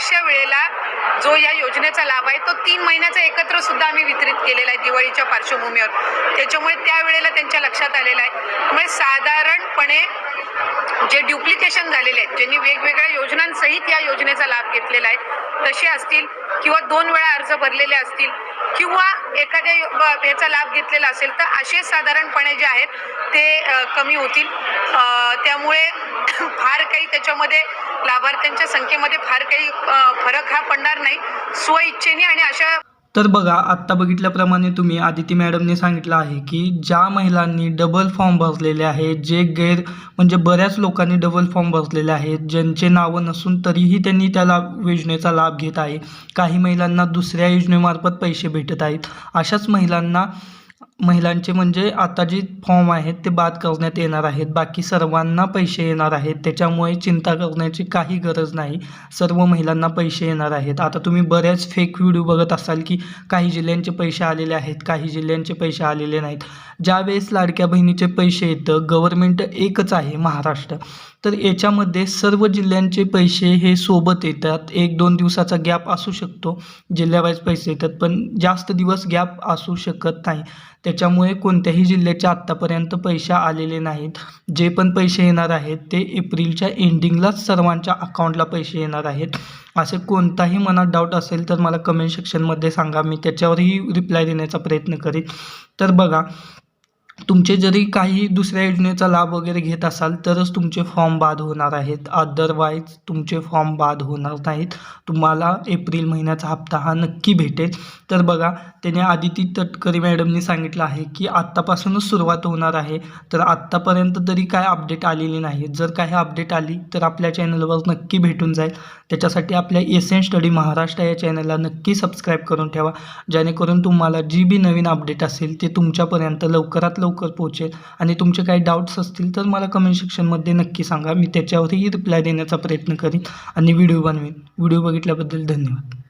बऱ्याचशा वेळेला जो या योजनेचा लाभ आहे तो 3 महिन्याचा एकत्र सुद्धा आम्ही वितरित केलेला आहे दिवाळीच्या पार्श्वभूमीवर. त्याच्यामुळे त्यावेळेला त्यांच्या लक्षात आलेलं आहे. त्यामुळे साधारणपणे जे ड्युप्लिकेशन झालेले आहेत, ज्यांनी वेगवेगळ्या योजनांसहित या योजनेचा लाभ घेतलेला आहे तसे असतील किंवा 2 वेळा अर्ज भरलेले असतील किंवा एखाद्या याचा लाभ घेतलेला असेल तर असे साधारणपणे जे आहेत ते कमी होतील. त्यामुळे फार काही त्याच्यामध्ये लाभार्थ्यांच्या संख्येमध्ये फार काही फरक हा पडणार नाही. स्वइच्छेने आणि अशा तर बघा, आत्ता बघितल्याप्रमाणे तुम्ही आदिती मॅडमने सांगितलं आहे की ज्या महिलांनी डबल फॉर्म भरलेले आहेत, जे म्हणजे बऱ्याच लोकांनी डबल फॉर्म भरलेले आहेत, ज्यांचे नावं नसून तरीही त्यांनी त्या योजनेचा लाभ घेत आहे. काही महिलांना दुसऱ्या योजनेमार्फत पैसे भेटत आहेत. अशाच महिलांचे म्हणजे आता जे फॉर्म आहेत ते बाद करण्यात येणार आहेत. बाकी सर्वांना पैसे येणार आहेत. त्याच्यामुळे चिंता करण्याची काही गरज नाही. सर्व महिलांना पैसे येणार आहेत. आता तुम्ही बऱ्याच फेक व्हिडिओ बघत असाल की काही जिल्ह्यांचे पैसे आलेले आहेत, काही जिल्ह्यांचे पैसे आलेले नाहीत. ज्यावेळेस लाडक्या बहिणीचे पैसे येतं, गव्हर्नमेंट एकच आहे महाराष्ट्र, तर याच्यामध्ये सर्व जिल्ह्यांचे पैसे हे सोबत येतात. 1-2 दिवसाचा गॅप असू शकतो, जिल्ह्यावाईज पैसे येतात, पण जास्त दिवस गॅप असू शकत नाही. त्याच्यामुळे कोणत्याही जिल्ह्याचे आत्तापर्यंत पैसे आलेले नाहीत. जे पण पैसे येणार आहेत ते एप्रिलच्या एंडिंगलाच सर्वांच्या अकाउंटला पैसे येणार आहेत. असे कोणताही मनात डाऊट असेल तर मला कमेंट सेक्शनमध्ये सांगा, मी त्याच्यावरही रिप्लाय देण्याचा प्रयत्न करीन. तर बघा, तुमचे जरी काही दुसऱ्या योजनेचा लाभ वगैरे घेत असाल तरच तुमचे फॉर्म बाद होणार आहेत. अदरवाईज तुमचे फॉर्म बाद होणार नाहीत. तुम्हाला एप्रिल महिन्याचा हप्ता हा नक्की भेटेल. तर बघा, त्याने आदिती तटकरे मॅडमनी सांगितलं आहे की आत्तापासूनच सुरुवात होणार आहे. तर आत्तापर्यंत तरी काय अपडेट आलेली नाही. जर काही अपडेट आली तर आपल्या चॅनलवर नक्की भेटून जाईल. त्याच्यासाठी आपल्या एस.एन. स्टडी महाराष्ट्र या चॅनलला नक्की सबस्क्राईब करून ठेवा, जेणेकरून तुम्हाला जी बी नवीन अपडेट असेल ते तुमच्यापर्यंत लवकरात लवकर पोहोचेल. आणि तुमचे काही डाऊट्स असतील तर मला कमेंट सेक्शनमध्ये नक्की सांगा, मी त्याच्यावरही रिप्लाय देण्याचा प्रयत्न करीन आणि व्हिडिओ बनवेन. व्हिडिओ बघितल्याबद्दल धन्यवाद.